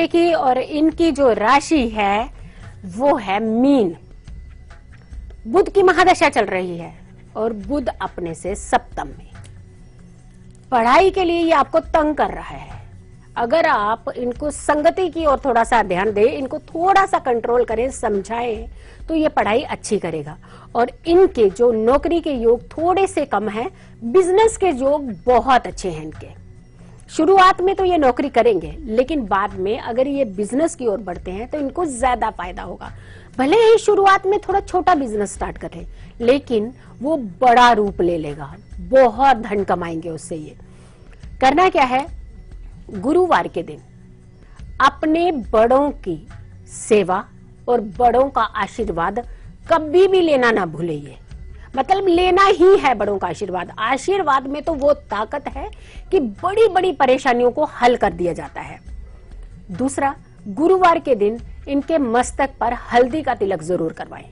बेटे की और इनकी जो राशि है वो है मीन। बुध की महादशा चल रही है और बुध अपने से सप्तम में। पढ़ाई के लिए ये आपको तंग कर रहा है। अगर आप इनको संगति की ओर थोड़ा सा ध्यान दें, इनको थोड़ा सा कंट्रोल करें, समझाएं, तो ये पढ़ाई अच्छी करेगा। और इनके जो नौकरी के योग थोड़े से कम हैं, बिजनेस के योग बहुत अच्छे हैं इनके। शुरुआत में तो ये नौकरी करेंगे, लेकिन बाद में अगर ये बिजनेस की ओर बढ़ते हैं तो इनको ज्यादा फायदा होगा। भले ही शुरुआत में थोड़ा छोटा बिजनेस स्टार्ट करें, लेकिन वो बड़ा रूप ले लेगा, बहुत धन कमाएंगे उससे। ये करना क्या है, गुरुवार के दिन अपने बड़ों की सेवा और बड़ों का आशीर्वाद कभी भी लेना ना भूलिए। मतलब लेना ही है बड़ों का आशीर्वाद। आशीर्वाद में तो वो ताकत है कि बड़ी बड़ी परेशानियों को हल कर दिया जाता है। दूसरा, गुरुवार के दिन इनके मस्तक पर हल्दी का तिलक जरूर करवाएं।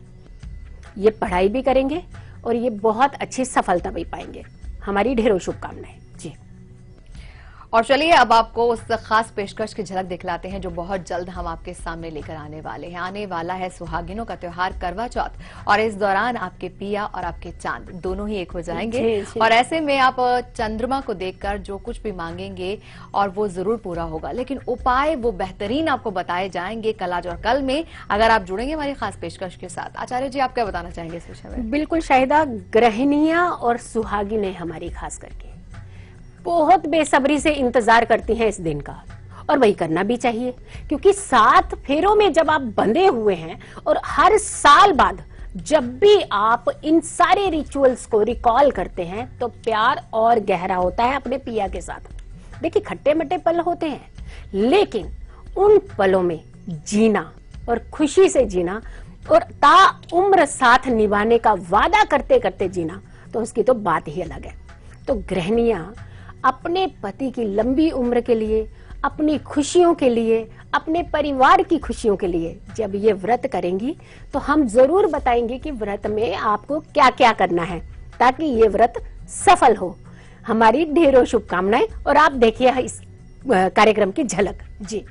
ये पढ़ाई भी करेंगे और ये बहुत अच्छी सफलता भी पाएंगे। हमारी ढेरों शुभकामनाएं जी। और चलिए अब आपको उस खास पेशकश की झलक दिखलाते हैं जो बहुत जल्द हम आपके सामने लेकर आने वाले हैं। आने वाला है सुहागिनों का त्योहार करवा चौथ, और इस दौरान आपके पिया और आपके चांद दोनों ही एक हो जाएंगे। और ऐसे में आप चंद्रमा को देखकर जो कुछ भी मांगेंगे और वो जरूर पूरा होगा, लेकिन उपाय वो बेहतरीन आपको बताए जाएंगे कल, आज और कल में, अगर आप जुड़ेंगे हमारी खास पेशकश के साथ। आचार्य जी, आप क्या बताना चाहेंगे इस विषय में? बिल्कुल शाहिदा, गृहिणियां और सुहागिनें हमारी खास करके बहुत बेसब्री से इंतजार करती हैं इस दिन का, और वही करना भी चाहिए, क्योंकि 7 फेरों में जब आप बंधे हुए हैं और हर साल बाद जब भी आप इन सारे रिचुअल्स को रिकॉल करते हैं तो प्यार और गहरा होता है अपने पिया के साथ। देखिए, खट्टे मट्टे पल होते हैं, लेकिन उन पलों में जीना और खुशी से जीना और ता उम्र साथ निभाने का वादा करते करते जीना, तो उसकी तो बात ही अलग है। तो गृहिणियां अपने पति की लंबी उम्र के लिए, अपनी खुशियों के लिए, अपने परिवार की खुशियों के लिए जब ये व्रत करेंगी तो हम जरूर बताएंगे कि व्रत में आपको क्या क्या करना है ताकि ये व्रत सफल हो। हमारी ढेरों शुभकामनाएं, और आप देखिए इस कार्यक्रम की झलक जी।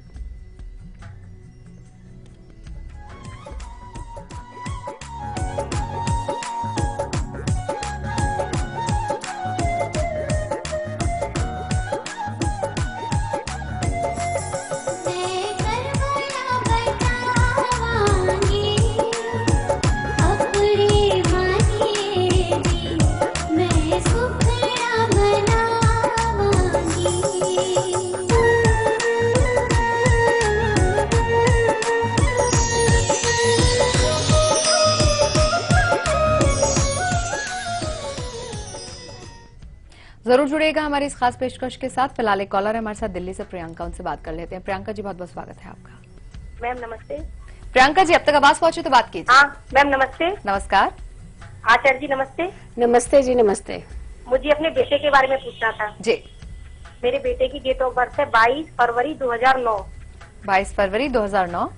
जरूर जुड़ेगा हमारी इस खास पेशकश के साथ। फिलहाल एक कॉलर है हमारे साथ दिल्ली से, प्रियंका, उनसे बात कर लेते हैं। प्रियंका जी, बहुत बहुत स्वागत है आपका। मैम नमस्ते। प्रियंका जी, अब तक आवाज पहुंचे तो बात कीजिए। हाँ मैम नमस्ते। नमस्कार। आचार्य जी नमस्ते। नमस्ते जी, नमस्ते। मुझे अपने बेटे के बारे में पूछना था जी। मेरे बेटे की डेट ऑफ बर्थ है 22 फरवरी 2009। 22 फरवरी 2009।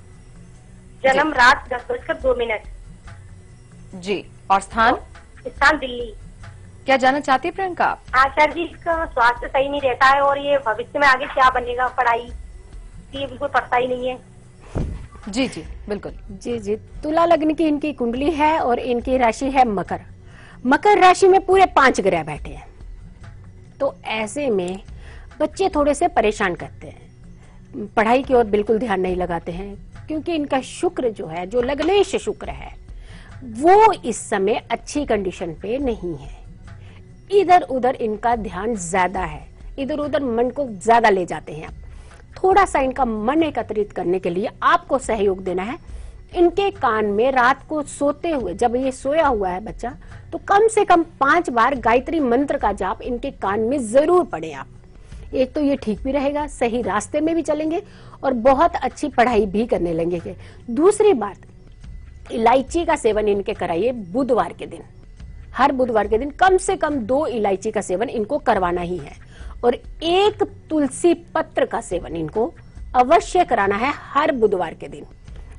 जन्म रात 10:02। जी। और स्थान? स्थान दिल्ली। क्या जानना चाहती है प्रियंका आप? आचार्य जी, इसका स्वास्थ्य सही नहीं रहता है और ये भविष्य में आगे क्या बनेगा, पढ़ाई ये बिल्कुल पढ़ता ही नहीं है। जी जी बिल्कुल। जी जी, तुला लग्न की इनकी कुंडली है और इनकी राशि है मकर। मकर राशि में पूरे 5 ग्रह बैठे हैं, तो ऐसे में बच्चे थोड़े से परेशान करते हैं, पढ़ाई की ओर बिल्कुल ध्यान नहीं लगाते हैं, क्योंकि इनका शुक्र जो है, जो लग्नेश शुक्र है, वो इस समय अच्छी कंडीशन पे नहीं है। इधर उधर इनका ध्यान ज्यादा है, इधर उधर मन को ज्यादा ले जाते हैं। थोड़ा सा इनका मन एकत्रित करने के लिए आपको सहयोग देना है। इनके कान में रात को सोते हुए, जब ये सोया हुआ है बच्चा, तो कम से कम 5 बार गायत्री मंत्र का जाप इनके कान में जरूर पढ़े आप। एक तो ये ठीक भी रहेगा, सही रास्ते में भी चलेंगे और बहुत अच्छी पढ़ाई भी करने लगेंगे। दूसरी बात, इलायची का सेवन इनके कराइए बुधवार के दिन। हर बुधवार के दिन कम से कम 2 इलायची का सेवन इनको करवाना ही है, और 1 तुलसी पत्र का सेवन इनको अवश्य कराना है हर बुधवार के दिन।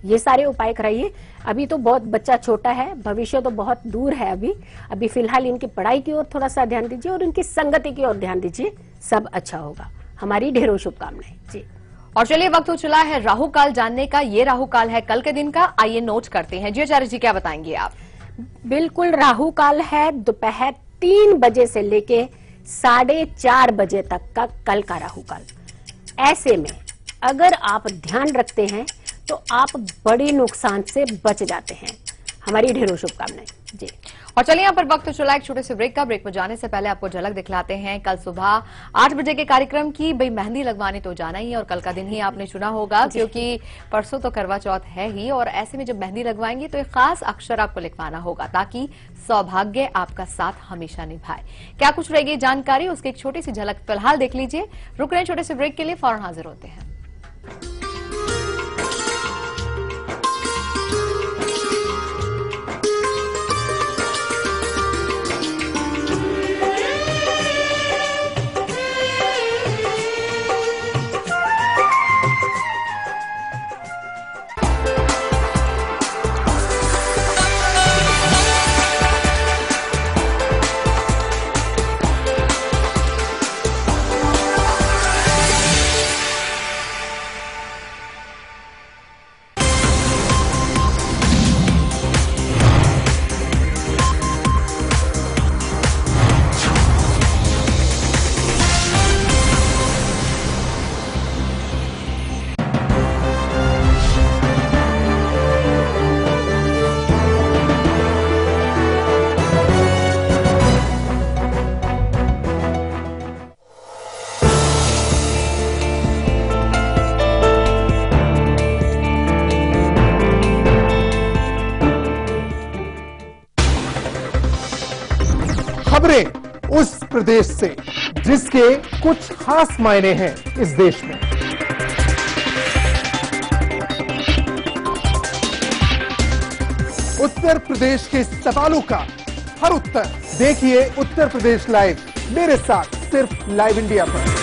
ये सारे उपाय कराइए। अभी तो बहुत बच्चा छोटा है, भविष्य तो बहुत दूर है। अभी फिलहाल इनकी पढ़ाई की ओर थोड़ा सा ध्यान दीजिए और इनकी संगति की ओर ध्यान दीजिए, सब अच्छा होगा। हमारी ढेरों शुभकामनाएं जी। और चलिए वक्त हो चला है राहु काल जानने का। ये राहु काल है कल के दिन का, आइए नोट करते हैं। जी आचार्य जी, क्या बताएंगे आप? बिल्कुल, राहु काल है दोपहर 3 बजे से लेके 4:30 बजे तक का कल का राहु काल। ऐसे में अगर आप ध्यान रखते हैं तो आप बड़े नुकसान से बच जाते हैं। हमारी ढेरों शुभकामनाएं जी। और चलिए यहाँ पर वक्त चला एक छोटे से ब्रेक का। ब्रेक में जाने से पहले आपको झलक दिखलाते हैं कल सुबह 8 बजे के कार्यक्रम की। भाई मेहंदी लगवाने तो जाना ही है और कल का दिन ही आपने चुना होगा, क्योंकि परसों तो करवा चौथ है ही। और ऐसे में जब मेहंदी लगवाएंगे तो एक खास अक्षर आपको लिखवाना होगा ताकि सौभाग्य आपका साथ हमेशा निभाए। क्या कुछ रहेगी जानकारी, उसकी एक छोटी सी झलक फिलहाल देख लीजिए। रुक रहे हैं छोटे से ब्रेक के लिए, फौरन हाजिर होते हैं। खबरें उस प्रदेश से जिसके कुछ खास मायने हैं इस देश में। उत्तर प्रदेश के सवालों का हर उत्तर देखिए उत्तर प्रदेश लाइव, मेरे साथ सिर्फ लाइव इंडिया पर।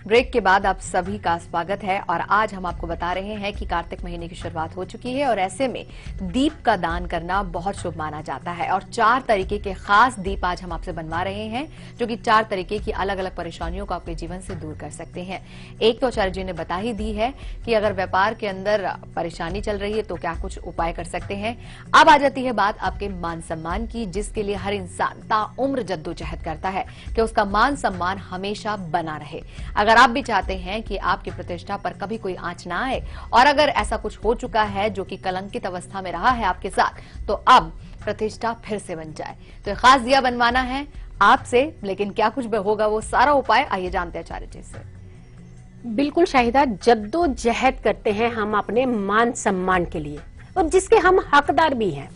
ब्रेक के बाद आप सभी का स्वागत है। और आज हम आपको बता रहे हैं कि कार्तिक महीने की शुरुआत हो चुकी है और ऐसे में दीप का दान करना बहुत शुभ माना जाता है। और 4 तरीके के खास दीप आज हम आपसे बनवा रहे हैं, जो कि 4 तरीके की अलग अलग परेशानियों को आपके जीवन से दूर कर सकते हैं। एक तो आचार्य जी ने बता ही दी है कि अगर व्यापार के अंदर परेशानी चल रही है तो क्या कुछ उपाय कर सकते हैं। अब आ जाती है बात आपके मान सम्मान की, जिसके लिए हर इंसान ताउम्र जद्दोजहद करता है कि उसका मान सम्मान हमेशा बना रहे। अगर आप भी चाहते हैं कि आपकी प्रतिष्ठा पर कभी कोई आंच ना आए, और अगर ऐसा कुछ हो चुका है जो कि कलंकित अवस्था में रहा है आपके साथ, तो अब प्रतिष्ठा फिर से बन जाए, तो खास दिया बनवाना है आपसे। लेकिन क्या कुछ होगा वो सारा उपाय, आइए जानते हैं आचार्य जी से। बिल्कुल शाहिदा, जद्दोजहद करते हैं हम अपने मान सम्मान के लिए, और जिसके हम हकदार भी हैं।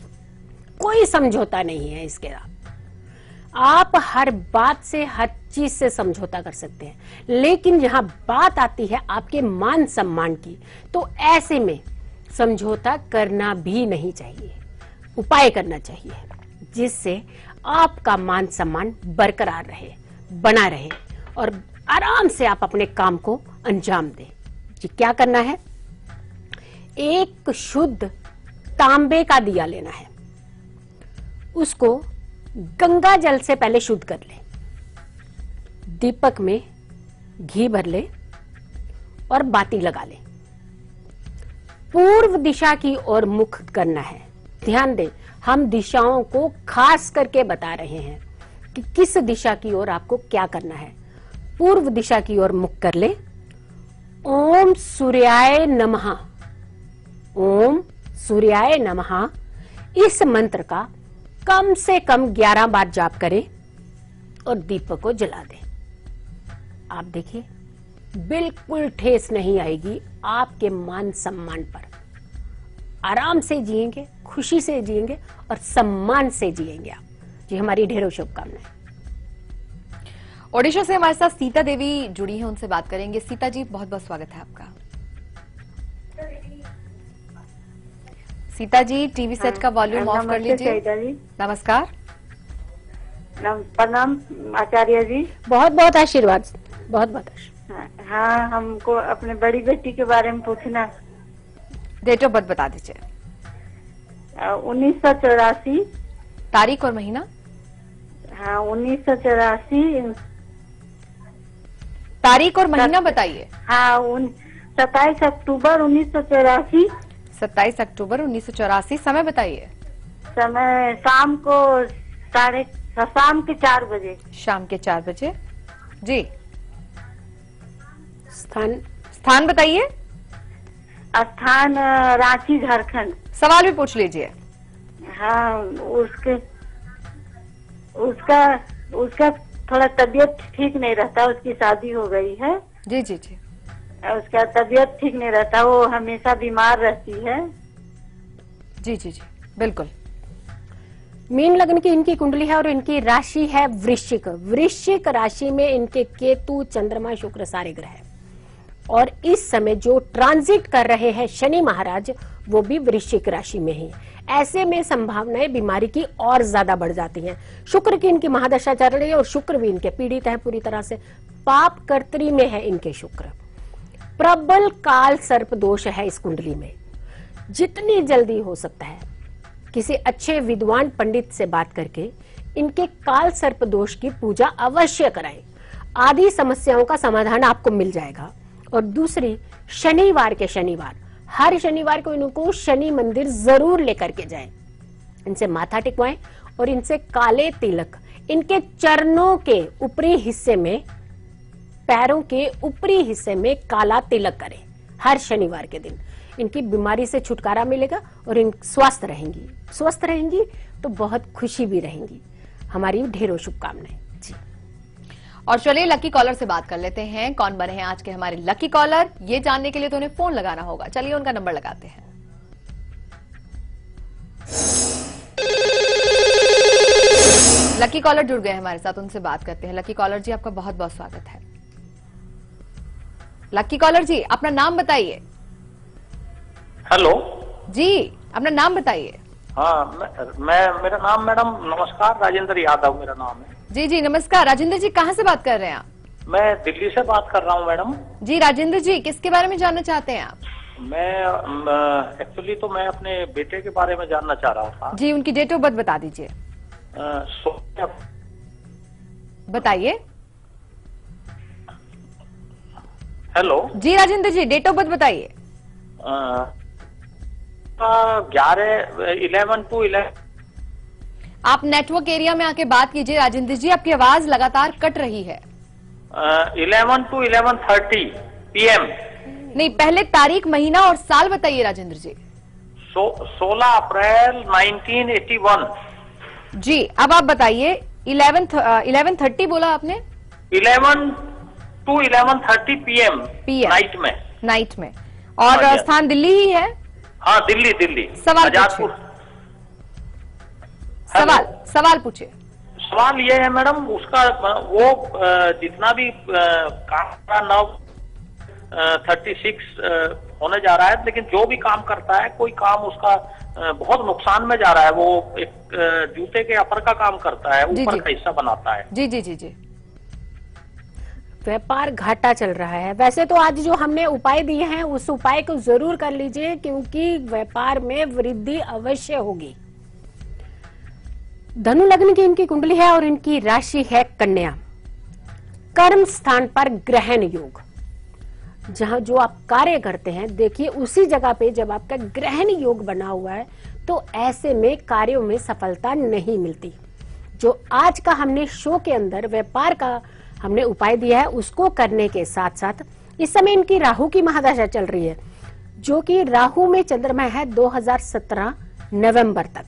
कोई समझौता नहीं है इसके साथ। आप हर बात से, हर चीज से समझौता कर सकते हैं, लेकिन जहां बात आती है आपके मान सम्मान की, तो ऐसे में समझौता करना भी नहीं चाहिए। उपाय करना चाहिए जिससे आपका मान सम्मान बरकरार रहे, बना रहे, और आराम से आप अपने काम को अंजाम दें। जी, क्या करना है? एक शुद्ध तांबे का दिया लेना है, उसको गंगा जल से पहले शुद्ध कर ले, दीपक में घी भर ले और बाती लगा ले। पूर्व दिशा की ओर मुख करना है। ध्यान दें, हम दिशाओं को खास करके बता रहे हैं कि किस दिशा की ओर आपको क्या करना है। पूर्व दिशा की ओर मुख कर ले। ओम सूर्याय नमः, ओम सूर्याय नमः, इस मंत्र का कम से कम 11 बार जाप करें और दीपक को जला दें। आप देखिए, बिल्कुल ठेस नहीं आएगी आपके मान सम्मान पर। आराम से जिएंगे, खुशी से जिएंगे और सम्मान से जिएंगे आप। जी, हमारी ढेरों शुभकामनाएं। ओडिशा से हमारे साथ सीता देवी जुड़ी हैं, उनसे बात करेंगे। सीता जी, बहुत बहुत स्वागत है आपका। सीता जी, टीवी सेट का वॉल्यूम ऑफ कर लीजिए। नमस्कार। प्रणाम आचार्य जी। बहुत बहुत आशीर्वाद, बहुत बहुत आशीर्वाद। हाँ, हमको अपने बड़ी बेटी के बारे में पूछना। डेट ऑफ बर्थ बता दीजिए। 1984। तारीख और महीना? हाँ, 1984। तारीख और महीना बताइए। हाँ, 27 अक्टूबर 1984। 27 अक्टूबर 1984। समय बताइए। समय शाम के 4 बजे। शाम के 4 बजे। जी। स्थान बताइए। स्थान रांची, झारखंड। सवाल भी पूछ लीजिए। हाँ, उसका थोड़ा तबीयत ठीक नहीं रहता, उसकी शादी हो गई है। जी जी जी। उसका तबीयत ठीक नहीं रहता, वो हमेशा बीमार रहती है। जी जी जी, बिल्कुल। मीन लग्न की इनकी कुंडली है और इनकी राशि है वृश्चिक। वृश्चिक राशि में इनके केतु, चंद्रमा, शुक्र सारे ग्रह है और इस समय जो ट्रांजिट कर रहे हैं शनि महाराज, वो भी वृश्चिक राशि में ही। ऐसे में संभावनाएं बीमारी की और ज्यादा बढ़ जाती हैं। शुक्र की इनकी महादशा चल रही है और शुक्र भी इनके पीड़ित है पूरी तरह से। पाप कर्तरी में है इनके शुक्र। प्रबल काल सर्प दोष है इस कुंडली में। जितनी जल्दी हो सकता है किसी अच्छे विद्वान पंडित से बात करके इनके काल सर्प दोष की पूजा अवश्य कराएं। आदि समस्याओं का समाधान आपको मिल जाएगा। और दूसरी, शनिवार हर शनिवार को इनको शनि मंदिर जरूर लेकर के जाएं। इनसे माथा टिकवाएं और इनसे काले तिलक इनके चरणों के ऊपरी हिस्से में, पैरों के ऊपरी हिस्से में काला तिलक करें हर शनिवार के दिन। इनकी बीमारी से छुटकारा मिलेगा और इन स्वस्थ रहेंगी तो बहुत खुशी भी रहेंगी। हमारी ढेरों शुभकामनाएं जी। और चलिए लकी कॉलर से बात कर लेते हैं। कौन बने हैं आज के हमारे लकी कॉलर, ये जानने के लिए तो उन्हें फोन लगाना होगा। चलिए उनका नंबर लगाते हैं। लकी कॉलर जुड़ गए हमारे साथ, उनसे बात करते हैं। लकी कॉलर जी, आपका बहुत बहुत स्वागत है। लकी कॉलर जी, अपना नाम बताइए। हेलो जी, अपना नाम बताइए। हाँ, मेरा नाम मैडम, नमस्कार, राजेंद्र यादव मेरा नाम है। जी जी, नमस्कार। राजेंद्र जी, कहाँ से बात कर रहे हैं आप? मैं दिल्ली से बात कर रहा हूँ मैडम। जी राजेंद्र जी, किसके बारे में जानना चाहते हैं आप? मैं एक्चुअली तो मैं अपने बेटे के बारे में जानना चाह रहा था। जी, उनकी डेट ऑफ बर्थ बता दीजिए। बताइए। Hello ji Rajendra ji, date of birth बताइए। 11/11 आप नेटवर्क एरिया में आके बात कीजिए राजेंद्र जी, आपकी आवाज लगातार कट रही है। 11 to 11:30 PM। नहीं, पहले तारीख, महीना और साल बताइए राजेंद्र जी। 16 अप्रैल 1981। जी, अब आप बताइए। 11:30 बोला आपने? 11 to 11:30 PM नाइट में। और हाँ, स्थान दिल्ली ही है? हाँ, दिल्ली। सवाल आजादपुर। सवाल पूछिए। सवाल ये है मैडम, उसका वो जितना भी काम 36 होने जा रहा है, लेकिन जो भी काम करता है, कोई काम उसका बहुत नुकसान में जा रहा है। वो एक जूते के अपर का काम करता है, ऊपर का हिस्सा बनाता है। जी जी जी जी। व्यापार घाटा चल रहा है। वैसे तो आज जो हमने उपाय दिए हैं उस उपाय को जरूर कर लीजिए, क्योंकि व्यापार में वृद्धि अवश्य होगी। धनु लग्न की इनकी कुंडली है और इनकी राशि है कन्या। कर्म स्थान पर ग्रहण योग, जहां जो आप कार्य करते हैं, देखिए उसी जगह पे जब आपका ग्रहण योग बना हुआ है तो ऐसे में कार्यों में सफलता नहीं मिलती। जो आज का हमने शो के अंदर व्यापार का हमने उपाय दिया है, उसको करने के साथ साथ इस समय इनकी राहु की महादशा चल रही है, जो कि राहु में चंद्रमा है 2017 नवंबर तक।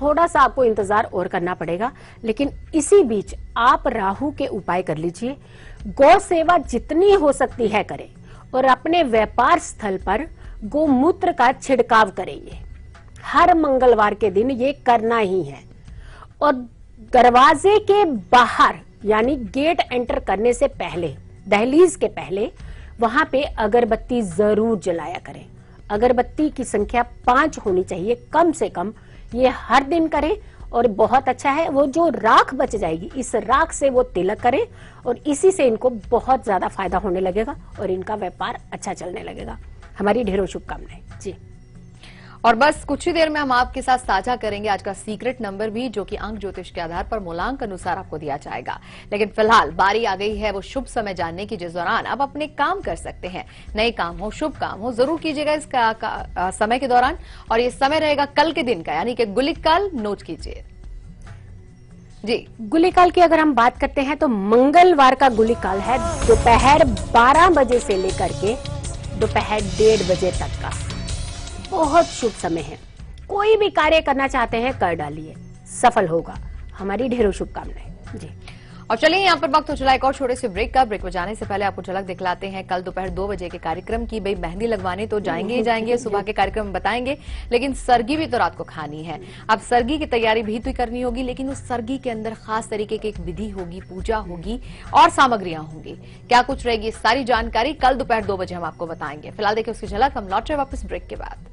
थोड़ा सा आपको इंतजार और करना पड़ेगा, लेकिन इसी बीच आप राहु के उपाय कर लीजिए। गौ सेवा जितनी हो सकती है करें और अपने व्यापार स्थल पर गोमूत्र का छिड़काव करेंगे। हर मंगलवार के दिन ये करना ही है। और दरवाजे के बाहर यानी गेट एंटर करने से पहले, दहलीज के पहले वहां पे अगरबत्ती जरूर जलाया करें। अगरबत्ती की संख्या 5 होनी चाहिए कम से कम। ये हर दिन करें और बहुत अच्छा है। वो जो राख बच जाएगी, इस राख से वो तिलक करें और इसी से इनको बहुत ज्यादा फायदा होने लगेगा और इनका व्यापार अच्छा चलने लगेगा। हमारी ढेरों शुभकामनाएं जी। और बस कुछ ही देर में हम आपके साथ साझा करेंगे आज का सीक्रेट नंबर भी, जो कि अंक ज्योतिष के आधार पर मूलांक अनुसार आपको दिया जाएगा। लेकिन फिलहाल बारी आ गई है वो शुभ समय जानने की, जिस दौरान आप अपने काम कर सकते हैं। नए काम हो, शुभ काम हो, जरूर कीजिएगा इस समय के दौरान। और ये समय रहेगा कल के दिन का, यानी कि गुलिकाल। नोट कीजिए जी। गुलिकाल की अगर हम बात करते हैं तो मंगलवार का गुलिकाल है दोपहर 12 बजे से लेकर के दोपहर 1:30 बजे तक का। बहुत शुभ समय है। कोई भी कार्य करना चाहते हैं कर डालिए, सफल होगा। हमारी ढेरों शुभकामनाएं जी। और चलिए यहाँ पर वक्त हो चला एक और छोटे से ब्रेक का। ब्रेक में जाने से पहले आपको झलक दिखलाते हैं कल दोपहर 2 बजे के कार्यक्रम की। भाई मेहंदी लगवाने तो जाएंगे ही जाएंगे, सुबह के कार्यक्रम में बताएंगे, लेकिन सरगी भी तो रात को खानी है। अब सरगी की तैयारी भी तो करनी होगी, लेकिन उस सरगी के अंदर खास तरीके की एक विधि होगी, पूजा होगी और सामग्रियां होंगी। क्या कुछ रहेगी, सारी जानकारी कल दोपहर 2 बजे हम आपको बताएंगे। फिलहाल देखिए उसकी झलक। हम लौट रहे वापस ब्रेक के बाद।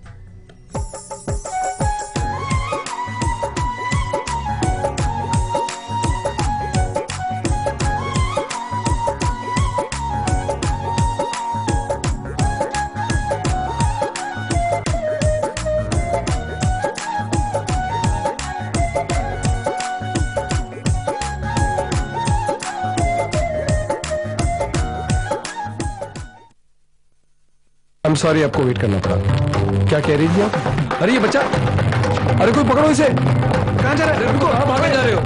सॉरी आपको वेट करना पड़ा। क्या कह रही थी आप? अरे ये बच्चा, अरे कोई पकड़ो इसे। कहाँ जा रहे हो? रुको, आप भागे जा रहे हो।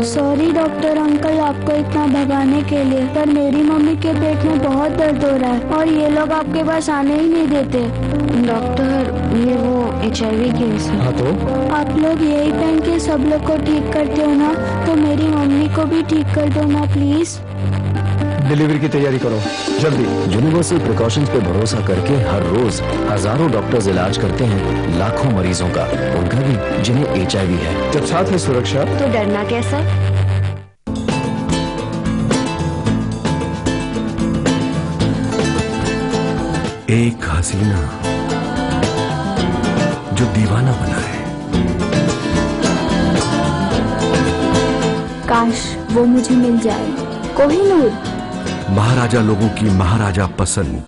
सॉरी डॉक्टर अंकल आपको इतना भगाने के लिए, पर मेरी मम्मी के पेट में बहुत दर्द हो रहा है और ये लोग आपके पास आने ही नहीं देते। डॉक्टर ये वो HIV केस है। हाँ तो आप लोग यही पहन के सब लोग को ठीक करते हो ना, तो मेरी मम्मी को भी ठीक कर दो ना प्लीज। डिलीवरी की तैयारी करो जल्दी। यूनिवर्सल प्रिकॉशंस पे भरोसा करके हर रोज हजारों डॉक्टर्स इलाज करते हैं लाखों मरीजों का, उनका भी जिन्हें HIV है। जब साथ है सुरक्षा तो डरना कैसा? एक हसीना जो दीवाना बना है, काश वो मुझे मिल जाए। कोहिनूर। महाराजा लोगों की महाराजा पसंद।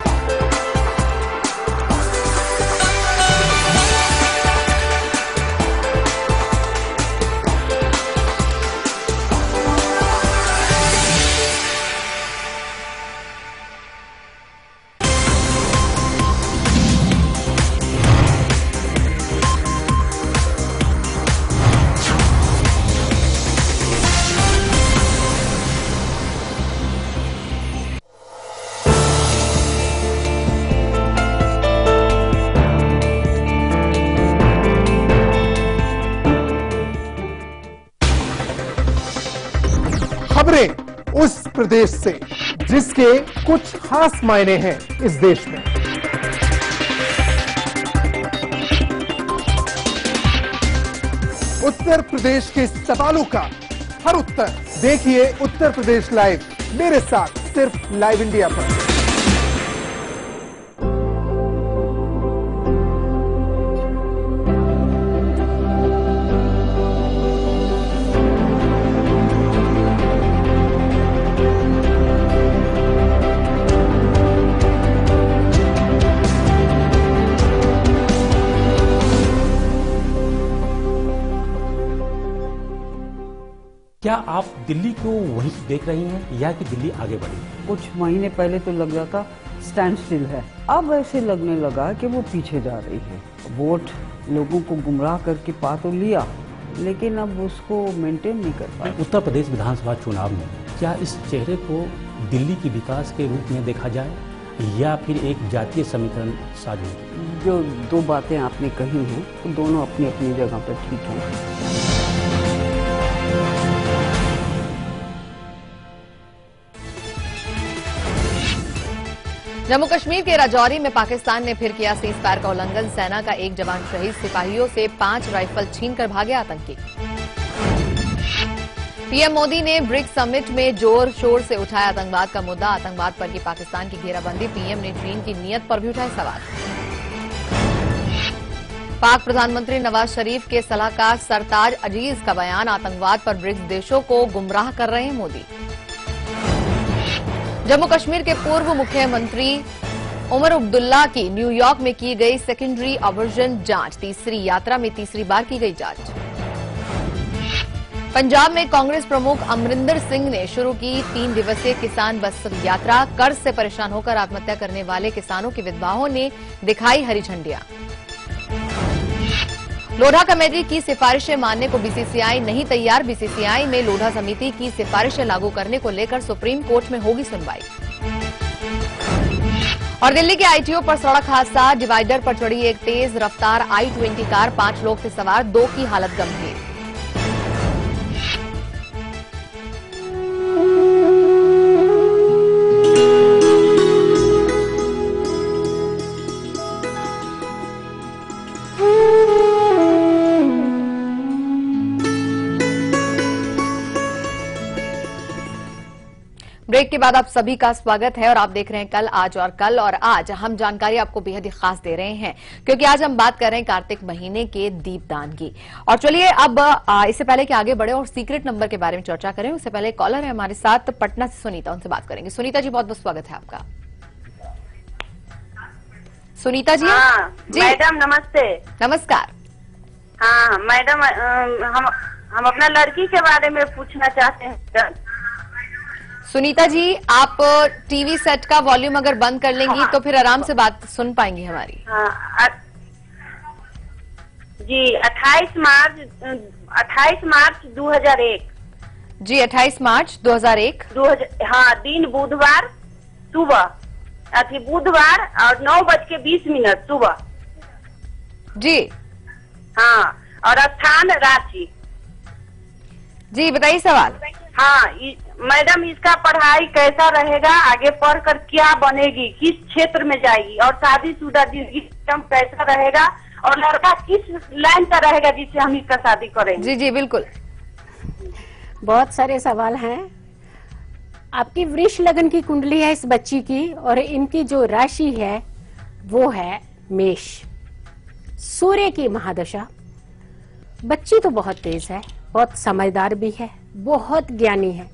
खबरें उस प्रदेश से जिसके कुछ खास मायने हैं इस देश में। उत्तर प्रदेश के सवालों का हर उत्तर देखिए उत्तर प्रदेश लाइव मेरे साथ सिर्फ लाइव इंडिया पर। क्या आप दिल्ली को वहीं देख रही हैं या कि दिल्ली आगे बढ़ी? कुछ महीने पहले तो लग रहा था स्टैंड स्टिल है, अब ऐसे लगने लगा कि वो पीछे जा रही है। वोट लोगों को गुमराह करके पा तो लिया, लेकिन अब उसको मेंटेन नहीं कर पाए। उत्तर प्रदेश विधानसभा चुनाव में क्या इस चेहरे को दिल्ली की विकास के रूप में देखा जाए या फिर एक जातीय समीकरण साधु? जो दो बातें आपने कही हैं तो दोनों अपनी अपनी जगह पर ठीक हैं। जम्मू कश्मीर के राजौरी में पाकिस्तान ने फिर किया सीज फायर का उल्लंघन। सेना का एक जवान शहीद, सिपाहियों से 5 राइफल छीनकर भागे आतंकी। पीएम मोदी ने ब्रिक्स समिट में जोर शोर से उठाया आतंकवाद का मुद्दा। आतंकवाद पर की पाकिस्तान की घेराबंदी। पीएम ने चीन की नीयत पर भी उठाए सवाल। पाक प्रधानमंत्री नवाज शरीफ के सलाहकार सरताज अजीज का बयान। आतंकवाद पर ब्रिक्स देशों को गुमराह कर रहे हैं मोदी। जम्मू कश्मीर के पूर्व मुख्यमंत्री उमर अब्दुल्ला की न्यूयॉर्क में की गई सेकेंडरी अवर्जन जांच। तीसरी यात्रा में तीसरी बार की गई जांच। पंजाब में कांग्रेस प्रमुख अमरिंदर सिंह ने शुरू की 3 दिवसीय किसान बस यात्रा। कर्ज से परेशान होकर आत्महत्या करने वाले किसानों की विधवाओं ने दिखाई हरी झंडियां। लोढ़ा कमेटी की सिफारिशें मानने को बीसीसीआई नहीं तैयार। बीसीसीआई में लोढ़ा समिति की सिफारिशें लागू करने को लेकर सुप्रीम कोर्ट में होगी सुनवाई। और दिल्ली के आईटीओ पर सड़क हादसा। डिवाइडर पर चढ़ी एक तेज रफ्तार I-20 कार। 5 लोग थे सवार, 2 की हालत गंभीर। ब्रेक के बाद आप सभी का स्वागत है और आप देख रहे हैं कल आज और कल। और आज हम जानकारी आपको बेहद ही खास दे रहे हैं क्योंकि आज हम बात कर रहे हैं कार्तिक महीने के दीपदान की। और चलिए अब इससे पहले कि आगे बढ़े और सीक्रेट नंबर के बारे में चर्चा करें उससे पहले कॉलर है हमारे साथ पटना से सुनीता, उनसे बात करेंगे। सुनीता जी बहुत बहुत स्वागत है आपका। सुनीता जी। हाँ, जी मैडम नमस्ते। नमस्कार। हाँ मैडम, हम अपना लड़की के बारे में पूछना चाहते हैं। सुनीता जी आप टीवी सेट का वॉल्यूम अगर बंद कर लेंगी तो फिर आराम से बात सुन पाएंगी हमारी। हाँ, जी 28 मार्च 2001। जी 28 मार्च 2001। हाँ, दिन बुधवार सुबह, बुधवार और 9:20 सुबह। जी हाँ, और स्थान रांची। जी बताइए सवाल। हाँ मैडम, इसका पढ़ाई कैसा रहेगा, आगे पढ़कर क्या बनेगी, किस क्षेत्र में जाएगी, और शादीशुदा जिंदगी कैसा रहेगा, और लड़का किस लाइन का रहेगा जिससे हम इसका शादी करेंगे। जी जी बिल्कुल। बहुत सारे सवाल हैं। आपकी वृष लगन की कुंडली है इस बच्ची की और इनकी जो राशि है वो है मेष। सूर्य की महादशा। बच्ची तो बहुत तेज है, बहुत समझदार भी है, बहुत ज्ञानी है।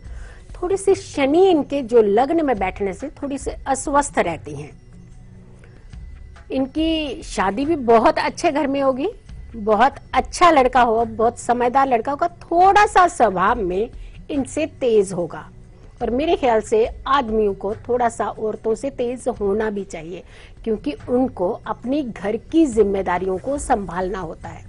थोड़ी सी शनि इनके जो लग्न में बैठने से थोड़ी सी अस्वस्थ रहती हैं। इनकी शादी भी बहुत अच्छे घर में होगी, बहुत अच्छा लड़का होगा, बहुत समझदार लड़का होगा। थोड़ा सा स्वभाव में इनसे तेज होगा और मेरे ख्याल से आदमियों को थोड़ा सा औरतों से तेज होना भी चाहिए क्योंकि उनको अपनी घर की जिम्मेदारियों को संभालना होता है।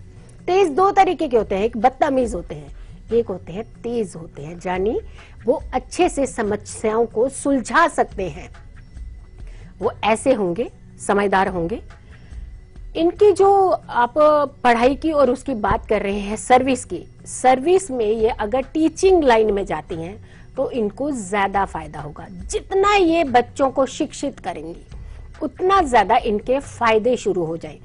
तेज 2 तरीके के होते हैं, एक बदतमीज होते हैं, एक होते हैं तेज होते हैं, यानी वो अच्छे से समस्याओं को सुलझा सकते हैं। वो ऐसे होंगे, समझदार होंगे। इनकी जो आप पढ़ाई की और उसकी बात कर रहे हैं सर्विस की, सर्विस में ये अगर टीचिंग लाइन में जाती हैं तो इनको ज्यादा फायदा होगा। जितना ये बच्चों को शिक्षित करेंगी उतना ज्यादा इनके फायदे शुरू हो जाए।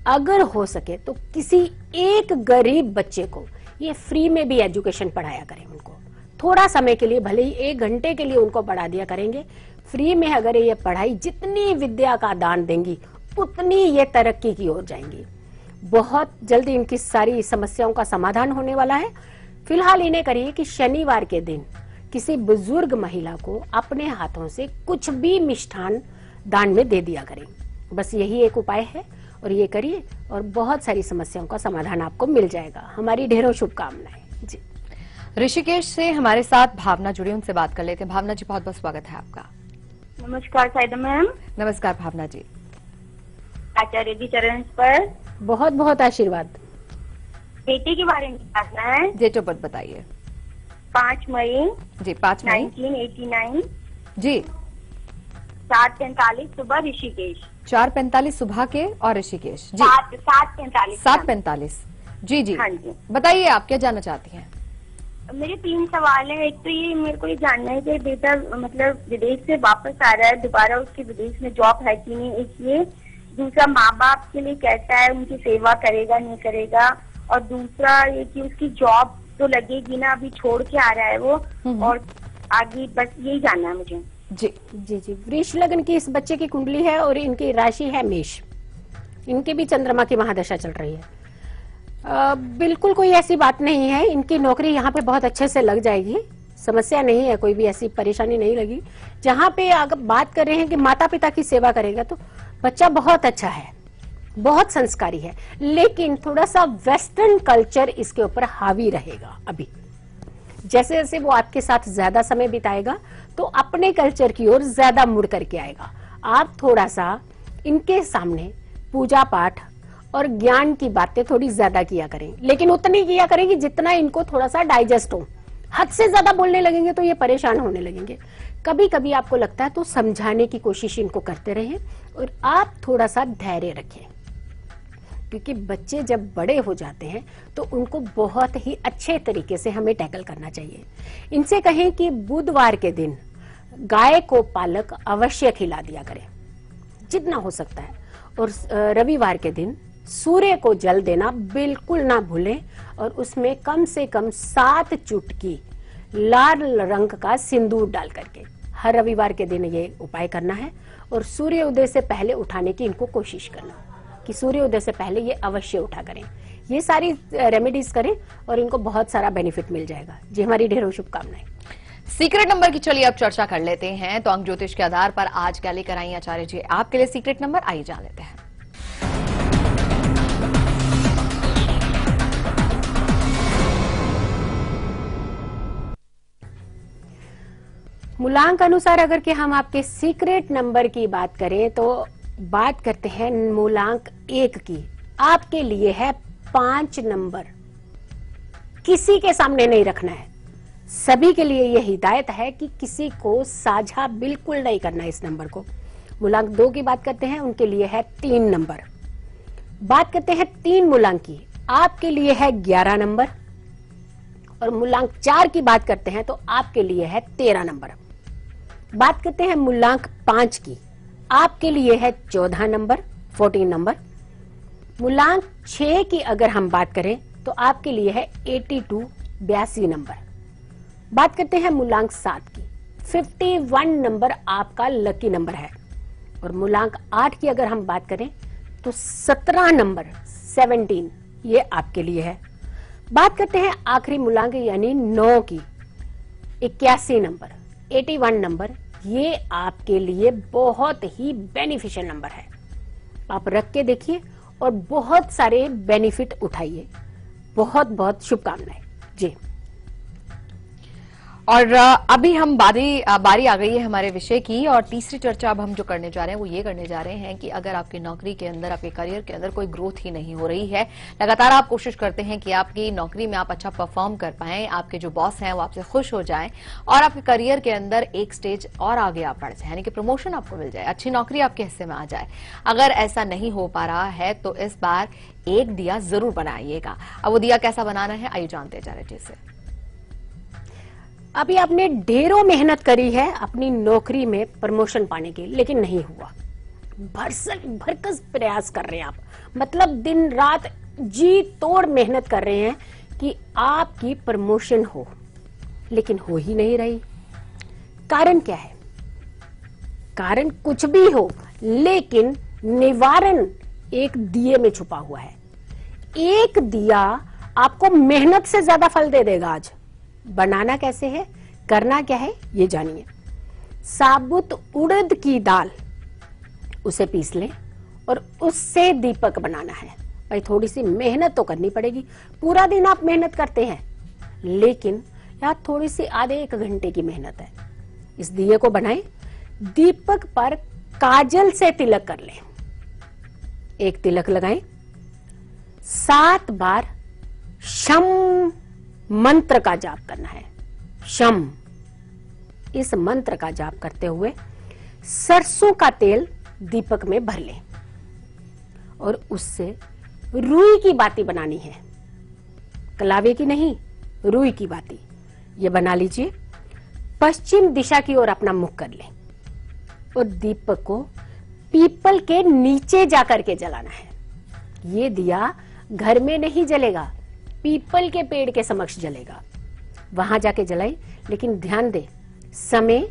अगर हो सके तो किसी एक गरीब बच्चे को ये फ्री में भी एजुकेशन पढ़ाया करें। उनको थोड़ा समय के लिए, भले ही 1 घंटे के लिए उनको पढ़ा दिया करेंगे फ्री में। अगर ये पढ़ाई, जितनी विद्या का दान देंगी उतनी ये तरक्की की ओर जाएंगी। बहुत जल्दी इनकी सारी समस्याओं का समाधान होने वाला है। फिलहाल इन्हें करिए कि शनिवार के दिन किसी बुजुर्ग महिला को अपने हाथों से कुछ भी मिष्ठान दान में दे दिया करें। बस यही एक उपाय है और ये करिए और बहुत सारी समस्याओं का समाधान आपको मिल जाएगा। हमारी ढेरों शुभकामनाएं। जी ऋषिकेश से हमारे साथ भावना जुड़ी, उनसे बात कर लेते हैं। भावना जी बहुत बहुत स्वागत है आपका। नमस्कार साइदा मैम। नमस्कार भावना जी। आचार्य जी चरण पर बहुत बहुत आशीर्वाद। बेटे के बारे में जानना है। डेट ऑफ बर्थ बताइए। 5 मई जी 5 मई 1989 जी 7:45 सुबह ऋषिकेश। 4:45 सुबह के और ऋषिकेश जी 7:45 जी जी। हाँ जी बताइए आप क्या जानना चाहती हैं। मेरे 3 सवाल हैं। एक तो ये मेरे को ये जानना है कि बेटा मतलब विदेश से वापस आ रहा है, दोबारा उसके विदेश में जॉब है कि नहीं, इसलिए। दूसरा माँ बाप के लिए कैसा है, उनकी सेवा करेगा नहीं करेगा, और दूसरा ये कि उसकी जॉब तो लगेगी ना, अभी छोड़ के आ रहा है वो, और आगे बस यही जानना है मुझे। जी जी जी, वृष लग्न की इस बच्चे की कुंडली है और इनकी राशि है मेष। इनके भी चंद्रमा की महादशा चल रही है। बिल्कुल कोई ऐसी बात नहीं है, इनकी नौकरी यहाँ पे बहुत अच्छे से लग जाएगी, समस्या नहीं है, कोई भी ऐसी परेशानी नहीं लगी। जहाँ पे अगर बात कर रहे हैं कि माता पिता की सेवा करेगा, तो बच्चा बहुत अच्छा है, बहुत संस्कारी है, लेकिन थोड़ा सा वेस्टर्न कल्चर इसके ऊपर हावी रहेगा। अभी जैसे जैसे वो आपके साथ ज्यादा समय बिताएगा तो अपने कल्चर की ओर ज्यादा मुड़ करके आएगा। आप थोड़ा सा इनके सामने पूजा पाठ और ज्ञान की बातें थोड़ी ज्यादा किया करें, लेकिन उतनी किया करें कि जितना इनको थोड़ा सा डाइजेस्ट हो। हद से ज्यादा बोलने लगेंगे तो ये परेशान होने लगेंगे। कभी कभी आपको लगता है तो समझाने की कोशिश इनको करते रहें और आप थोड़ा सा धैर्य रखें, क्योंकि बच्चे जब बड़े हो जाते हैं तो उनको बहुत ही अच्छे तरीके से हमें टैकल करना चाहिए। इनसे कहें कि बुधवार के दिन गाय को पालक अवश्य खिला दिया करें जितना हो सकता है, और रविवार के दिन सूर्य को जल देना बिल्कुल ना भूलें, और उसमें कम से कम 7 चुटकी लाल रंग का सिंदूर डाल करके हर रविवार के दिन ये उपाय करना है। और सूर्य उदय से पहले उठाने की इनको कोशिश करना, कि सूर्य उदय से पहले ये अवश्य उठा करें। ये सारी रेमेडीज करें और इनको बहुत सारा बेनिफिट मिल जाएगा। जी, हमारी ढेरों शुभकामनाएं। सीक्रेट नंबर की चलिए अब चर्चा कर लेते हैं। तो अंक ज्योतिष के आधार पर आज क्या लेकर आई आचार्य जी आपके लिए सीक्रेट नंबर, आइए जान लेते हैं। मूलांक अनुसार अगर कि हम आपके सीक्रेट नंबर की बात करें तो बात करते हैं मूलांक 1 की। आपके लिए है 5 नंबर। किसी के सामने नहीं रखना है, सभी के लिए यह हिदायत है कि किसी को साझा बिल्कुल नहीं करना है इस नंबर को। मूलांक 2 की बात करते हैं, उनके लिए है 3 नंबर। बात करते हैं 3 मूलांक की, आपके लिए है 11 नंबर। और मूलांक 4 की बात करते हैं तो आपके लिए है 13 नंबर। बात करते हैं मूलांक 5 की, आपके लिए है 14 नंबर, 14 नंबर। मूलांक 6 की अगर हम बात करें तो आपके लिए है 82, 82 नंबर। बात करते हैं मूलांक 7 की, 51 नंबर आपका लकी नंबर है। और मूलांक 8 की अगर हम बात करें तो 17 नंबर, 17, ये आपके लिए है। बात करते हैं आखिरी मूलांक यानी 9 की, 81 नंबर, 81 नंबर, ये आपके लिए बहुत ही बेनिफिशियल नंबर है। आप रख के देखिए और बहुत सारे बेनिफिट उठाइए। बहुत बहुत शुभकामनाएं। जी, और अभी हम बारी आ गई है हमारे विषय की, और तीसरी चर्चा अब हम जो करने जा रहे हैं वो ये करने जा रहे हैं कि अगर आपकी नौकरी के अंदर, आपके करियर के अंदर कोई ग्रोथ ही नहीं हो रही है, लगातार आप कोशिश करते हैं कि आपकी नौकरी में आप अच्छा परफॉर्म कर पाएं, आपके जो बॉस हैं वो आपसे खुश हो जाएं और आपके करियर के अंदर एक स्टेज और आगे आप बढ़ जाए, यानी कि प्रमोशन आपको मिल जाए, अच्छी नौकरी आपके हिस्से में आ जाए। अगर ऐसा नहीं हो पा रहा है तो इस बार एक दिया जरूर बनाइएगा। अब वो दिया कैसा बनाना है आइए जानते जा रहे जैसे। अभी आपने ढेरों मेहनत करी है अपनी नौकरी में प्रमोशन पाने के, लेकिन नहीं हुआ। भरकस प्रयास कर रहे हैं आप, मतलब दिन रात जी तोड़ मेहनत कर रहे हैं कि आपकी प्रमोशन हो, लेकिन हो ही नहीं रही। कारण क्या है? कारण कुछ भी हो, लेकिन निवारण एक दिए में छुपा हुआ है। एक दिया आपको मेहनत से ज्यादा फल दे देगा। आज बनाना कैसे है, करना क्या है, ये जानिए। साबुत उड़द की दाल, उसे पीस लें और उससे दीपक बनाना है। भाई थोड़ी सी मेहनत तो करनी पड़ेगी, पूरा दिन आप मेहनत करते हैं, लेकिन यार थोड़ी सी आधे 1 घंटे की मेहनत है। इस दिए को बनाएं, दीपक पर काजल से तिलक कर लें। एक तिलक लगाएं, 7 बार शम मंत्र का जाप करना है। शम, इस मंत्र का जाप करते हुए सरसों का तेल दीपक में भर लें और उससे रुई की बाती बनानी है। कलावे की नहीं, रुई की बाती ये बना लीजिए। पश्चिम दिशा की ओर अपना मुख कर लें और दीपक को पीपल के नीचे जाकर के जलाना है। ये दिया घर में नहीं जलेगा, पीपल के पेड़ के समक्ष जलेगा। वहां जाके जलाई, लेकिन ध्यान दे समय